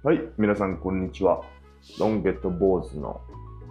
はい、皆さんこんにちは。ロンゲット坊主の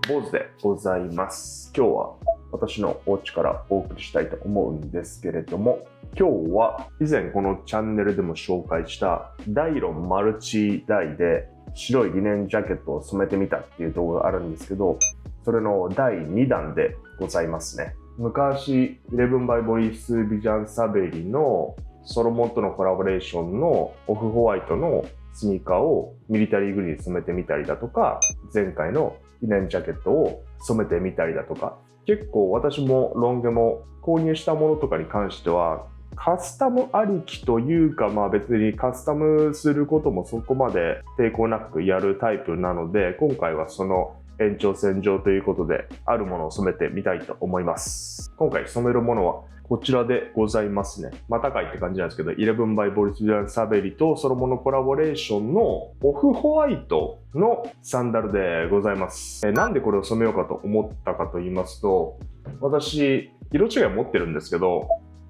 坊主でございます。今日は私のお家からお送りしたいと思うんですけれども、今日は以前このチャンネルでも紹介したダイロンマルチダイで白いリネンジャケットを染めてみたっていう動画があるんですけど、それの第2弾でございますね。昔 11by ボイスビジャンサベリのソロモンとのコラボレーションのオフホワイトのスニーカーをミリタリーグリーンに染めてみたりだとか、前回のリネンジャケットを染めてみたりだとか、結構私もロン毛も購入したものとかに関してはカスタムありきというか、別にカスタムすることもそこまで抵抗なくやるタイプなので、今回はその延長線上ということであるものを染めてみたいと思います。今回染めるものはこちらでございますね。高いって感じなんですけど、11by ボリスビアンサベリとソロモンのコラボレーションのオフホワイトのサンダルでございます。なんでこれを染めようかと思ったかと言いますと、私色違い持ってるんですけど、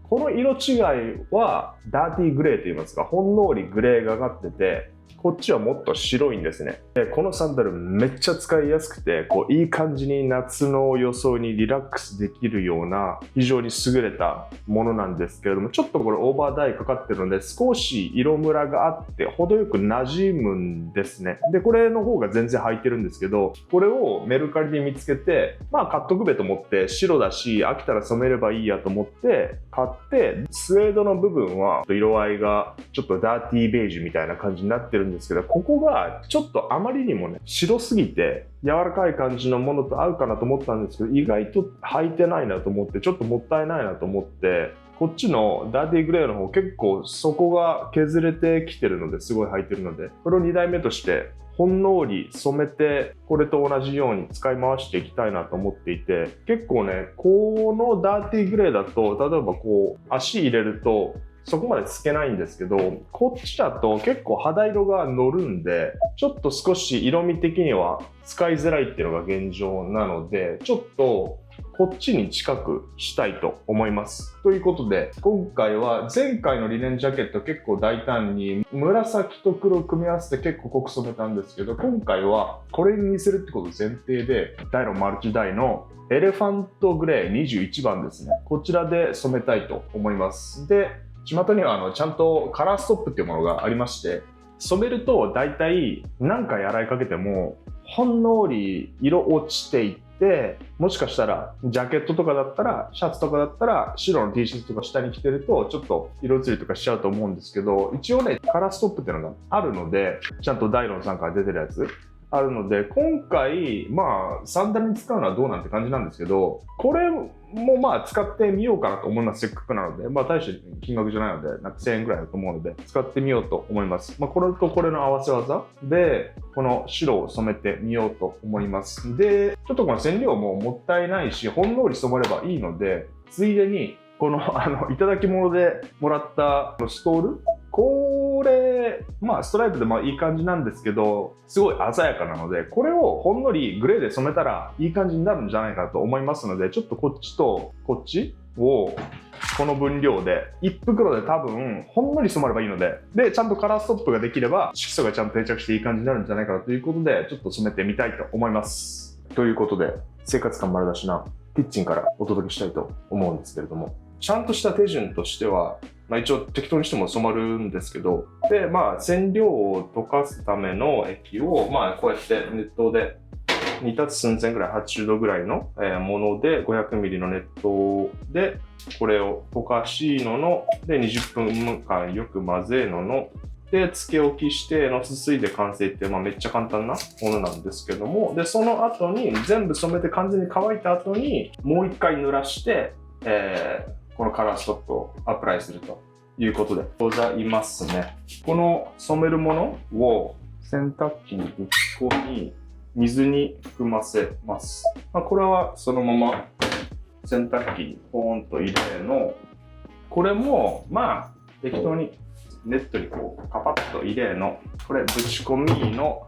この色違いはダーティーグレーと言いますか、ほんのりグレーがかってて、こっちはもっと白いんですね。でこのサンダルめっちゃ使いやすくて、いい感じに夏の装いにリラックスできるような非常に優れたものなんですけれども、ちょっとこれオーバーダイかかってるので少し色ムラがあって程よく馴染むんですね。でこれの方が全然履いてるんですけど、これをメルカリで見つけて、買っとくべと思って、白だし飽きたら染めればいいやと思って買って、スウェードの部分は色合いがちょっとダーティーベージュみたいな感じになってるんですけど、ここがちょっとあまりにもね白すぎて柔らかい感じのものと合うかなと思ったんですけど、意外と履いてないなと思って、ちょっともったいないなと思って、こっちのダーティーグレーの方結構底が削れてきてるので、すごい履いてるので、これを2台目としてほんのり染めてこれと同じように使い回していきたいなと思っていて、結構ねこのダーティーグレーだと例えば足入れるとそこまでつけないんですけど、こっちだと結構肌色が乗るんで、ちょっと少し色味的には使いづらいっていうのが現状なので、ちょっとこっちに近くしたいと思います。ということで、今回は前回のリネンジャケット結構大胆に紫と黒を組み合わせて結構濃く染めたんですけど、今回はこれに似せるってこと前提で、ダイロンマルチダイのエレファントグレー21番ですね。こちらで染めたいと思います。で、巷にはちゃんとカラーストップっていうものがありまして、染めると大体何回洗いかけてもほんのり色落ちていって、もしかしたらジャケットとかだったら、シャツとかだったら白の T シャツとか下に着てるとちょっと色移りとかしちゃうと思うんですけど、一応ねカラーストップっていうのがあるので、ちゃんとダイロンさんから出てるやつあるので、今回サンダルに使うのはどうなんて感じなんですけど、これも使ってみようかなと思います。せっかくなので、大して金額じゃないので、1000円ぐらいだと思うので使ってみようと思います。これとこれの合わせ技でこの白を染めてみようと思います。でちょっとこの染料ももったいないし、ほんのり染まればいいので、ついでにこのいただき物でもらったストール、これストライプでいい感じなんですけど、すごい鮮やかなので、これをほんのりグレーで染めたらいい感じになるんじゃないかなと思いますので、ちょっとこっちとこっちをこの分量で1袋で多分ほんのり染まればいいので、ちゃんとカラーストップができれば色素がちゃんと定着していい感じになるんじゃないかなということで、ちょっと染めてみたいと思います。ということで、生活感丸出しなキッチンからお届けしたいと思うんですけれども、ちゃんとした手順としては、一応適当にしても染まるんですけど、で染料を溶かすための液をこうやって熱湯で煮立つ寸前ぐらい、80度ぐらいのもので 500ml の熱湯でこれを溶かしのので20分間よく混ぜののでつけ置きしてのすすいで完成って、めっちゃ簡単なものなんですけども、でその後に全部染めて完全に乾いた後にもう一回濡らして、このカラーストップをアプライするということでございますね。この染めるものを洗濯機にぶち込み、水に含ませます。これはそのまま洗濯機にポーンと入れの、これも適当にネットにパパッと入れの、これぶち込みの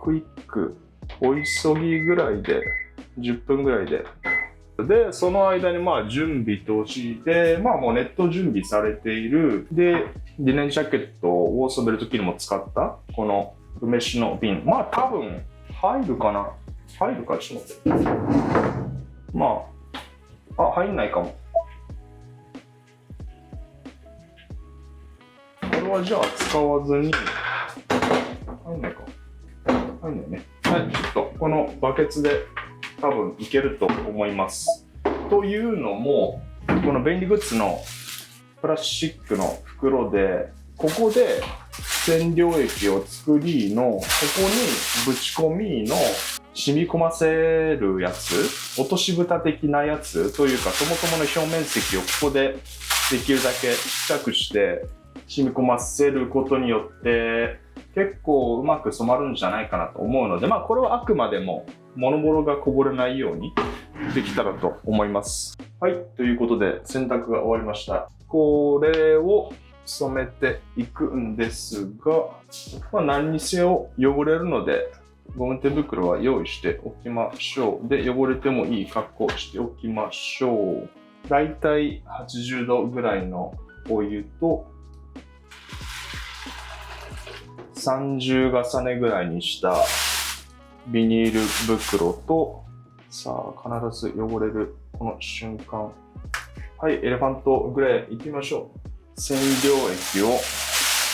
クイックお急ぎぐらいで10分ぐらいで、その間に準備として、もうネット準備されている。でリネンジャケットを染めるときにも使ったこの梅酒の瓶、まあ多分入るかな、入るか、ちょっと待って、まあ入んないかも。これはじゃあ使わずに、入んないか、入んないね。はい、ちょっとこのバケツで多分いけると思います。というのも、この便利グッズのプラスチックの袋で、ここで染料液を作りの、ここにぶち込みの染み込ませるやつ、落とし蓋的なやつというか、そもそもの表面積をここでできるだけちっちゃくして染み込ませることによって、結構うまく染まるんじゃないかなと思うので、まあこれはあくまでも物々がこぼれないようにできたらと思います。はい、ということで洗濯が終わりました。これを染めていくんですが、まあ、何にせよ汚れるのでゴム手袋は用意しておきましょう。で、汚れてもいい格好しておきましょう。だいたい80度ぐらいのお湯と30重ねぐらいにしたビニール袋と、さあ必ず汚れるこの瞬間、はい、エレファントグレーいってみましょう。染料液を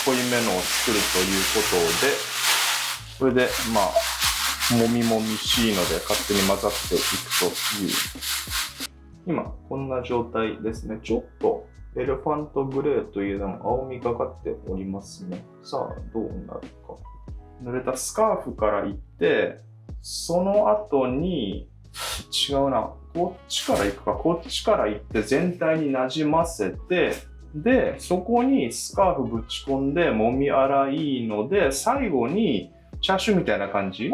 濃いめのを作るということで、これでまあもみもみしいので勝手に混ざっていくという、今こんな状態ですね。ちょっとエレファントグレーというのも青みがかっておりますね。さあどうなるか。濡れたスカーフからいって、その後に違うな、こっちから行くか、こっちから行って全体になじませて、でそこにスカーフぶち込んで揉み洗いので、最後にチャーシューみたいな感じ、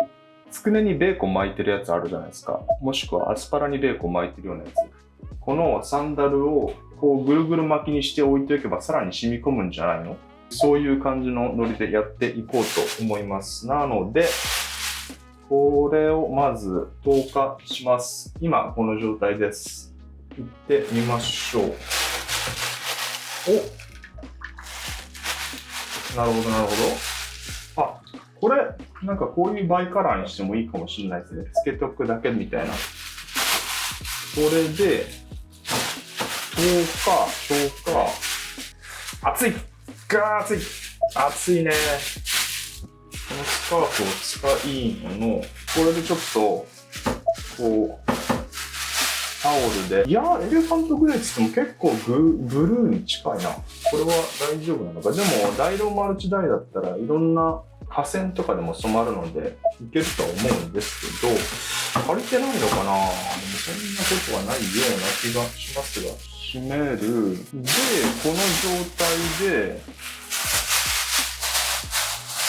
つくねにベーコン巻いてるやつあるじゃないですか、もしくはアスパラにベーコン巻いてるようなやつ、このサンダルをこうぐるぐる巻きにして置いておけばさらに染み込むんじゃないの、そういう感じのノリでやっていこうと思います。なのでこれをまず投下します。今この状態です。いってみましょう。お、なるほどなるほど。あ、これなんかこういうバイカラーにしてもいいかもしれないですね。つけておくだけみたいな。これで投下、消火。熱い、ガー熱い、熱いね。このスカーフを使いの、これでちょっとこうタオルで、いやエレファントグレーって言っても結構ブルーに近いな。これは大丈夫なのか。でもダイローマルチダイだったらいろんな河川とかでも染まるのでいけるとは思うんですけど、足りてないのかな。でもそんなことはないような気がしますが、締める。でこの状態で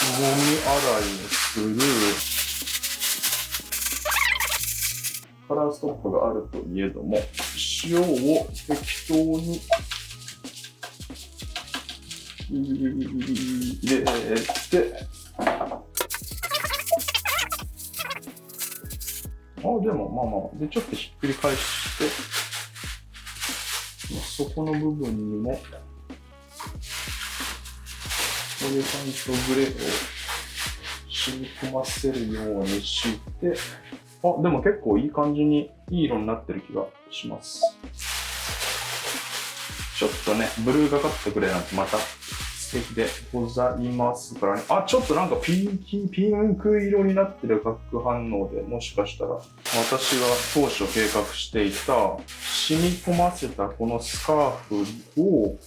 もみ洗いをする。カラーストップがあるといえども、塩を適当に入れて、でもまあまあ、でちょっとひっくり返して、そこの部分にもエレファントグレーを染み込ませるようにして、でも結構いい感じにいい色になってる気がします。ちょっとね、ブルーがかったグレーなんてまた素敵でございますからね。ちょっとなんかピンク色になってる化学反応で、もしかしたら私が当初計画していた染み込ませたこのスカーフを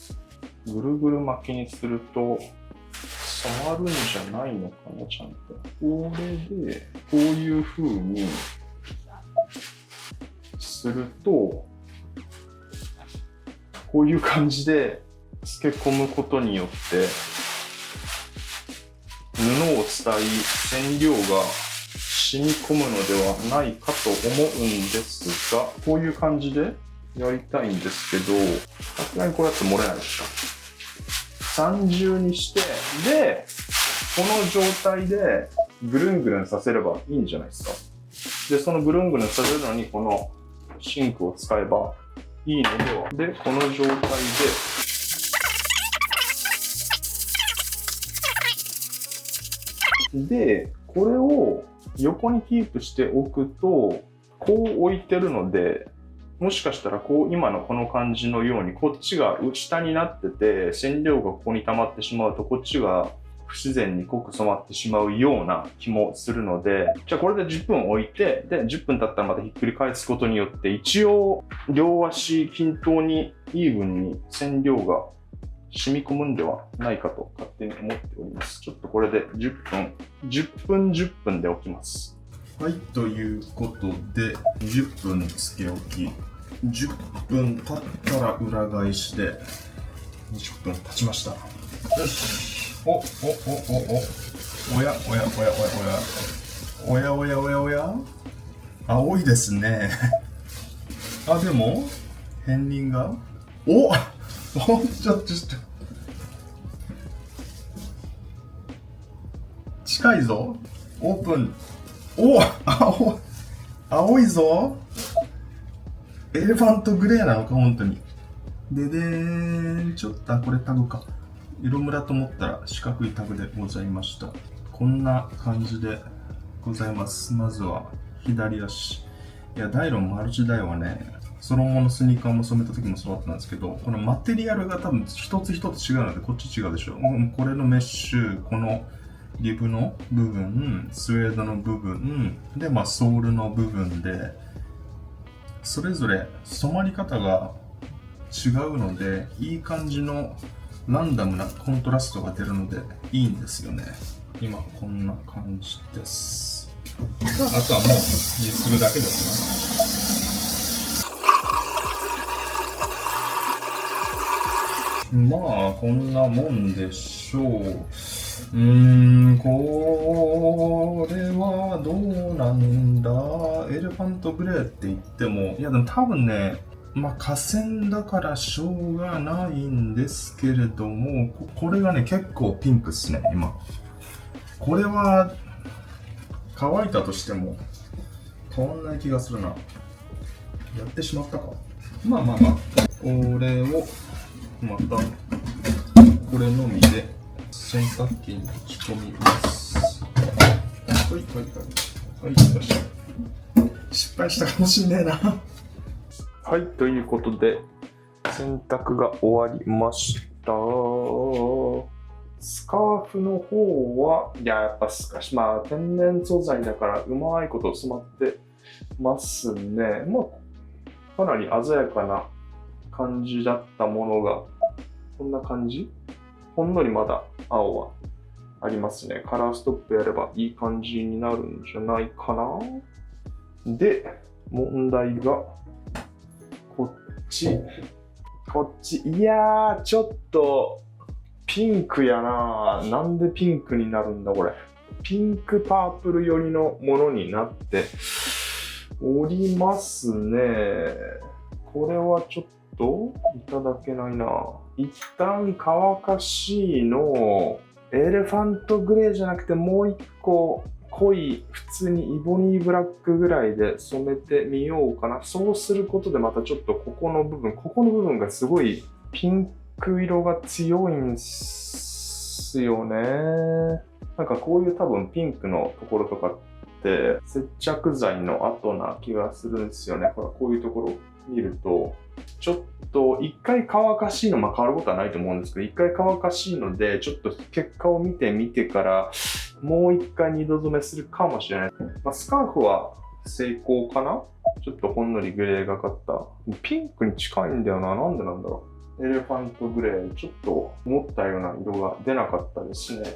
ぐるぐる巻きにすると染まるんじゃないのかな、ちゃんと。これでこういう風にすると、こういう感じで漬け込むことによって布を伝い染料が染み込むのではないかと思うんですが、こういう感じでやりたいんですけど、さすがにこれだと漏れないですか。三重にして、でこの状態でぐるんぐるんさせればいいんじゃないですか。でそのぐるんぐるんさせるのにこのシンクを使えばいいのでは。でこの状態でで、これを横にキープしておくと、こう置いてるので、もしかしたらこう今のこの感じのようにこっちが下になってて染料がここに溜まってしまうとこっちが不自然に濃く染まってしまうような気もするので、じゃあこれで10分置いて、で10分経ったらまたひっくり返すことによって一応両足均等にイーブンに染料が染み込むんではないかと勝手に思っております。ちょっとこれで10分で置きます。はい、ということで10分つけ置き、10分経ったら裏返しで20分経ちました。よし。おや青いですね。あ、でも片鱗がちょっと近いぞ。オープン。青いぞ。エレファントグレーなのか、本当に。ででーん、ちょっとこれタグか。色ムラと思ったら四角いタグでございました。こんな感じでございます。まずは左足。いや、ダイロンマルチダイはね、ソロモンのスニーカーも染めた時もそうだったんですけど、このマテリアルが多分一つ一つ違うので、こっち違うでしょ。これのメッシュ、このリブの部分、スウェードの部分、で、ソールの部分で、それぞれ染まり方が違うので、いい感じのランダムなコントラストが出るのでいいんですよね。今こんな感じです。あとはもうするだけですね。まあこんなもんでしょう。これはどうなんだ。エレファントグレーって言っても、いやでも多分ね、河川だからしょうがないんですけれども、これがね、結構ピンクっすね、今。これは、乾いたとしても、変わんない気がするな。やってしまったか。これを、また、これのみで、洗濯機に打ち込みます。はい、よし。失敗したかもしんねえな。はい、ということで、洗濯が終わりました。スカーフの方は、やっぱ天然素材だからうまいこと染まってますね。かなり鮮やかな感じだったものが、こんな感じ？ほんのりまだ青はありますね。カラーストップやればいい感じになるんじゃないかな。で、問題が、こっち。いやー、ちょっと、ピンクやな。なんでピンクになるんだ、これ。ピンクパープル寄りのものになっておりますね。これはちょっといただけないな。一旦乾かしのエレファントグレーじゃなくてもう一個濃い普通にイボニーブラックぐらいで染めてみようかな。そうすることでまたちょっとここの部分がすごいピンク色が強いんすよね。なんかこういう多分ピンクのところとかって接着剤の後な気がするんですよね。ほら、こういうところを見ると、ちょっと一回乾かしの、変わることはないと思うんですけど、一回乾かしので、ちょっと結果を見てから、もう一回二度染めするかもしれない。スカーフは成功かな？ちょっとほんのりグレーがかった。ピンクに近いんだよな。なんでなんだろう。エレファントグレー、ちょっと思ったような色が出なかったですね。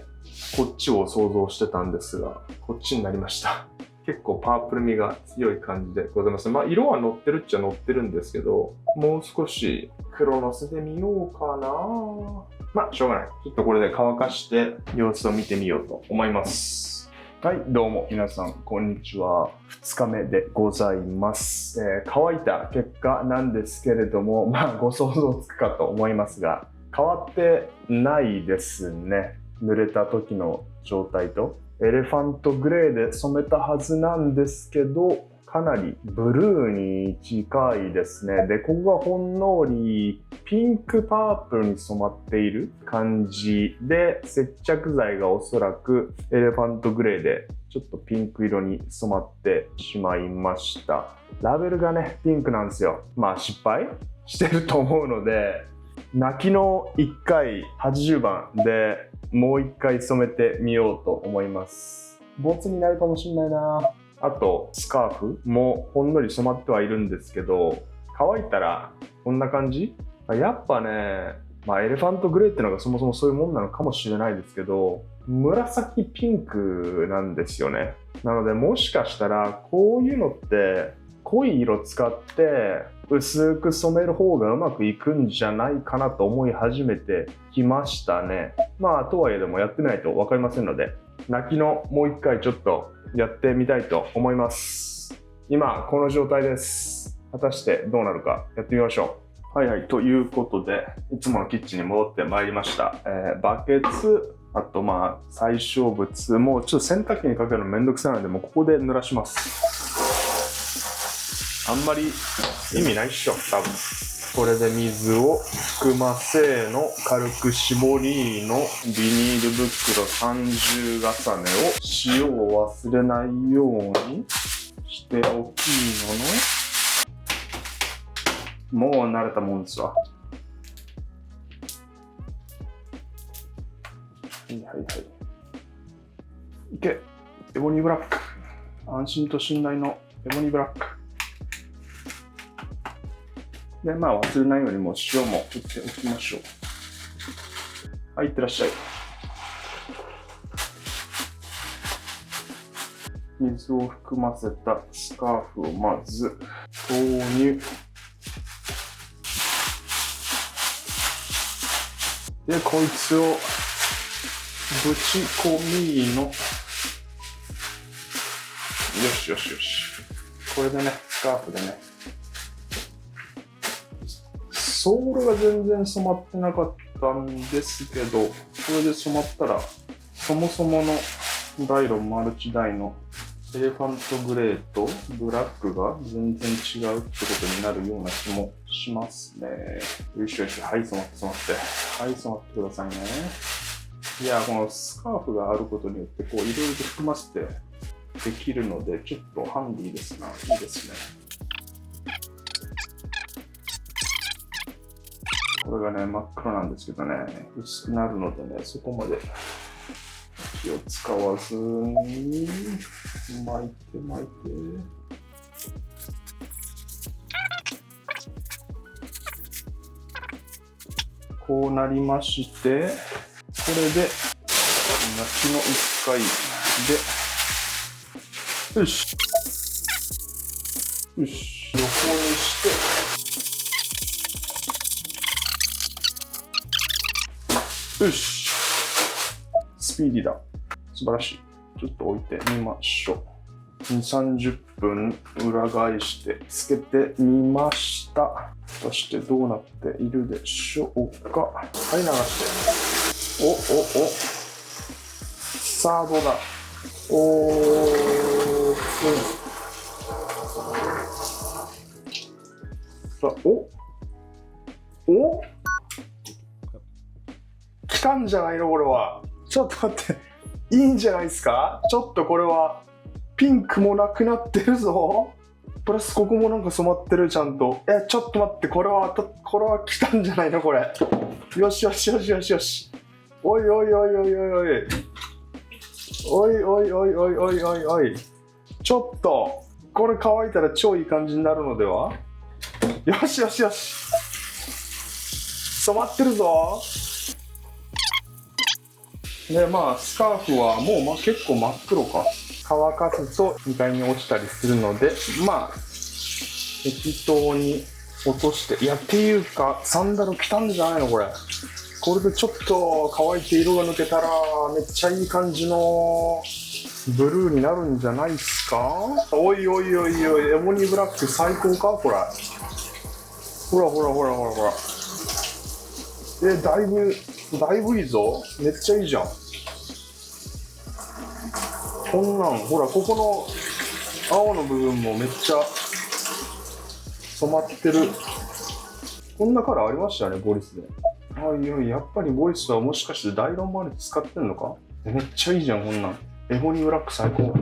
こっちを想像してたんですが、こっちになりました。結構パープル味が強い感じでございます。色は乗ってるっちゃ乗ってるんですけど、もう少し黒のせてみようかな。しょうがない。ちょっとこれで乾かして様子を見てみようと思います。はい、どうも皆さん、こんにちは。2日目でございます。乾いた結果なんですけれども、ご想像つくかと思いますが、変わってないですね。濡れた時の状態と。エレファントグレーで染めたはずなんですけど、かなりブルーに近いですね。で、ここがほんのりピンクパープルに染まっている感じで、接着剤がおそらくエレファントグレーでちょっとピンク色に染まってしまいました。ラベルがね、ピンクなんですよ。まあ失敗してると思うので、泣きの1回80番でもう1回染めてみようと思います。ボツになるかもしれないな。あとスカーフもほんのり染まってはいるんですけど、乾いたらこんな感じ。やっぱね、エレファントグレーってのがそもそもそういうもんなのかもしれないですけど、紫ピンクなんですよね。なのでもしかしたらこういうのって濃い色使って薄く染める方がうまくいくんじゃないかなと思い始めてきましたね。とはいえでもやってみないと分かりませんので、泣きのもう一回ちょっとやってみたいと思います。今この状態です。果たしてどうなるかやってみましょう。ということでいつものキッチンに戻ってまいりました。バケツ、あと最小物、もうちょっと洗濯機にかけるのめんどくさいのでもうここで濡らします。あんまり意味ないっしょ、多分。これで水を含ませの軽く絞りのビニール袋30重ねを塩を忘れないようにしておきのの。もう慣れたもんですわ。いけ、エボニーブラック。安心と信頼のエボニーブラック。で、忘れないようにもう塩も振っておきましょう。いってらっしゃい。水を含ませたスカーフをまず投入。で、こいつをぶち込みの。よし。これでね、スカーフでね。ソールが全然染まってなかったんですけど、これで染まったら、そもそものダイロンマルチダイのエレファントグレーとブラックが全然違うってことになるような気もしますね。よいしょ。はい、染まって。はい、染まってくださいね。いや、このスカーフがあることによって、いろいろと含ませてできるので、ちょっとハンディーですな。いいですね。これがね、真っ黒なんですけどね、薄くなるのでね、そこまで気を使わずに巻いて。こうなりまして、これで泣きの1回で、よし、横にして、よし、スピーディーだ。素晴らしい。ちょっと置いてみましょう。2、30分裏返してつけてみました。果たしてどうなっているでしょうか。はい、流して。さあ、どうだ。さあ、来たんじゃないのこれは。ちょっと待って。いいんじゃないですか。ちょっとこれはピンクもなくなってるぞ。プラスここもなんか染まってるちゃんと。ちょっと待って。これは来たんじゃないのこれ。よし。おい。ちょっとこれ乾いたら超いい感じになるのでは。よし。染まってるぞ。で、スカーフはもう結構真っ黒か。乾かすと2階に落ちたりするので、適当に落として。いや、っていうか、サンダル来たんじゃないのこれ。これでちょっと乾いて色が抜けたら、めっちゃいい感じのブルーになるんじゃないですか。おい、エモニーブラック最高かこれ。ほら。だいぶいいぞ。めっちゃいいじゃん。こんなんほら、ここの青の部分もめっちゃ染まってる。こんなカラーありましたね、ボリスで。いや、やっぱりボリスはもしかしてダイロンマルチ使ってんのか？めっちゃいいじゃん、こんなん。エボニーブラック最高。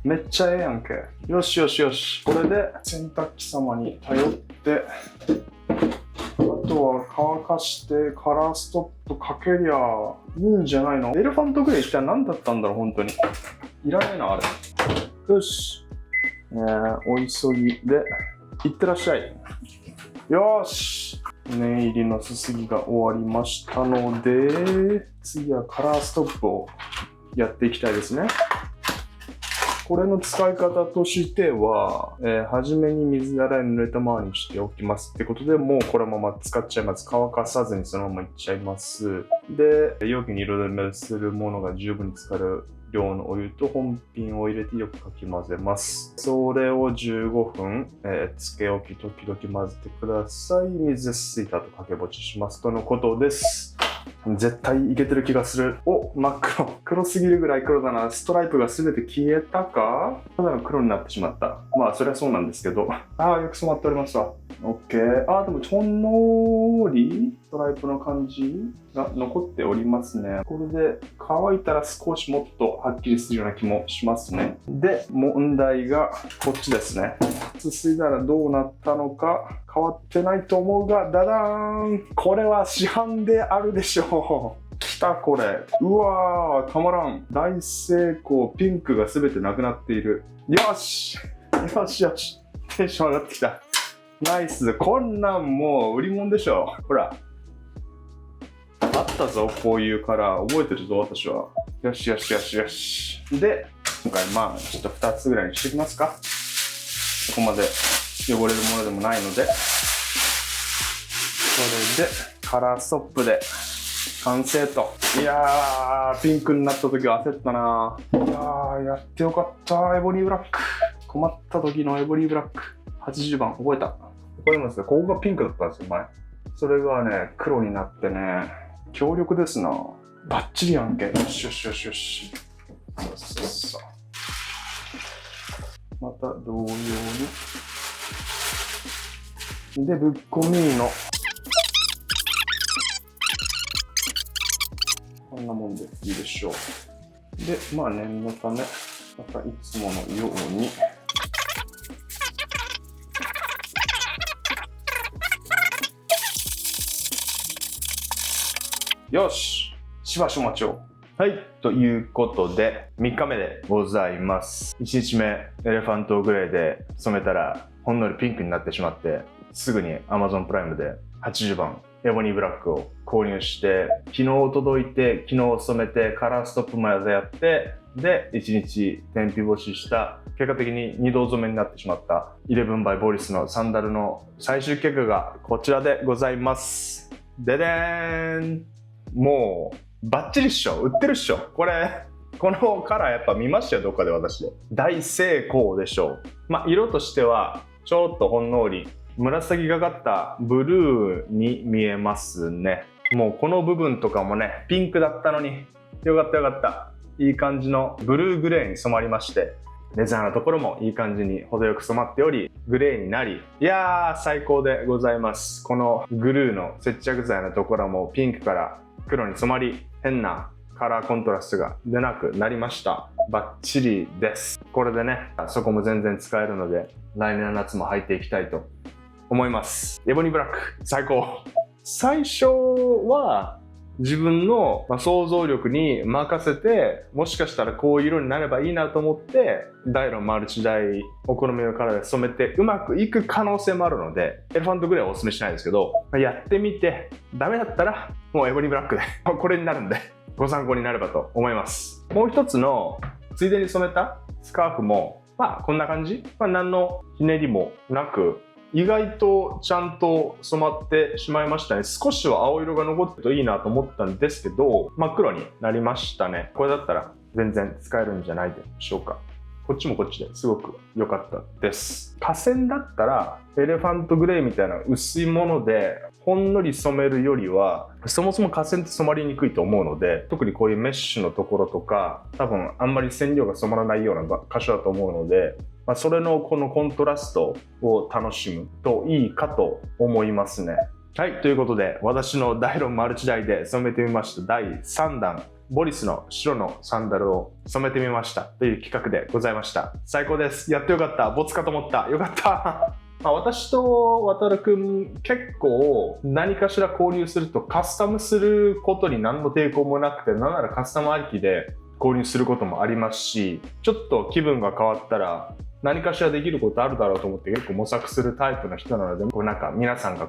めっちゃええやんけ。よしよしよし。これで洗濯機様に頼って、あとは乾かしてカラーストップかけりゃいいんじゃないの？エレファントグレー一体何だったんだろう、本当に。いらねえな、あれ。よし。お急ぎで、いってらっしゃい。よーし。念入りのすすぎが終わりましたので、次はカラーストップをやっていきたいですね。これの使い方としては、初めに水洗い濡れたままにしておきますってことで、もうこのまま使っちゃいます。乾かさずにそのままいっちゃいます。で、容器に彩りするものが十分に浸かる量のお湯と本品を入れてよくかき混ぜます。それを15分、つけ置き時々混ぜてください。水吸いた後掛けぼちしますとのことです。絶対いけてる気がする。お、真っ黒。黒すぎるぐらい黒だな。ストライプが全て消えたか？ただの黒になってしまった。まあ、それはそうなんですけど。よく染まっておりますわ。オッケー。でもほんのりストライプの感じが残っておりますね。これで乾いたら少しもっとはっきりするような気もしますね。で、問題がこっちですね。すすいだらどうなったのか変わってないと思うが、ダダーン！これは市販であるでしょう。来たこれ。うわー、たまらん。大成功。ピンクが全てなくなっている。よし！よしよし。テンション上がってきた。ナイス。こんなんもう売り物でしょ。ほら。あったぞ、こういうカラー。覚えてるぞ、私は。よしよしよしよし。で、今回ちょっと2つぐらいにしていきますか。ここまで汚れるものでもないので。これで、カラーストップで完成と。いやー、ピンクになった時は焦ったな。いやー、やってよかった。エボニーブラック。困った時のエボニーブラック。80番覚えた。わかりますね。ここがピンクだったんですよ、前。それがね、黒になってね、強力ですな。バッチリやんけ。よしよしよしよし。そう。また同様に。で、ぶっこみの。こんなもんでいいでしょう。で、念のため、またいつものように。よし、しばしお待ちを。はい、ということで、3日目でございます。1日目、エレファントグレーで染めたら、ほんのりピンクになってしまって、すぐに Amazon プライムで80番エボニーブラックを購入して、昨日届いて、昨日染めて、カラーストップまでやって、で、1日天日干しした、結果的に2度染めになってしまった11 by ボリスのサンダルの最終結果がこちらでございます。ででーん！もう、バッチリっしょ。売ってるっしょ。このカラーやっぱ見ましたよ、どっかで私で。大成功でしょう。色としては、ちょっとほんのり、紫がかったブルーに見えますね。もうこの部分とかもね、ピンクだったのに、よかったよかった。いい感じのブルーグレーに染まりまして、レザーのところもいい感じに程よく染まっており、グレーになり、いやー、最高でございます。このグルーの接着剤のところもピンクから黒に染まり、変なカラーコントラストが出なくなりました。バッチリです。これでね、そこも全然使えるので、来年の夏も履いていきたいと思います。エボニーブラック、最高。最初は自分の想像力に任せて、もしかしたらこういう色になればいいなと思って、ダイロンマルチダイお好みのカラーで染めてうまくいく可能性もあるので、エレファントグレーはおすすめしないですけど、やってみてダメだったらもうエボニーブラックでこれになるんでご参考になればと思います。もう一つのついでに染めたスカーフもこんな感じ、何のひねりもなく、意外とちゃんと染まってしまいましたね。少しは青色が残ってるといいなと思ったんですけど、真っ黒になりましたね。これだったら全然使えるんじゃないでしょうか。こっちもこっちですごく良かったです。河川だったらエレファントグレーみたいな薄いものでほんのり染めるよりはそもそも河川って染まりにくいと思うので、特にこういうメッシュのところとか多分あんまり染料が染まらないような箇所だと思うので、それのこのコントラストを楽しむといいかと思いますね。はい、ということで私のダイロンマルチダイで染めてみました第3弾ボリスの白のサンダルを染めてみましたという企画でございました。最高です。やってよかった。ボツかと思った。よかった私と渡るくん結構何かしら購入するとカスタムすることに何の抵抗もなくて、なんならカスタムありきで購入することもありますし、ちょっと気分が変わったら何かしらできることあるだろうと思って結構模索するタイプの人なので、なんか皆さんが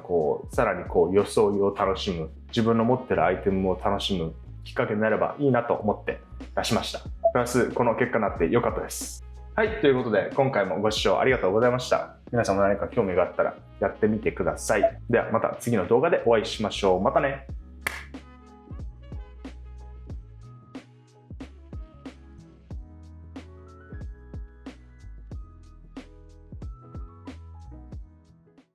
さらに装いを楽しむ、自分の持ってるアイテムを楽しむきっかけになればいいなと思って出しました。プラスこの結果になってよかったです。はい、ということで今回もご視聴ありがとうございました。皆さんも何か興味があったらやってみてください。ではまた次の動画でお会いしましょう。またね。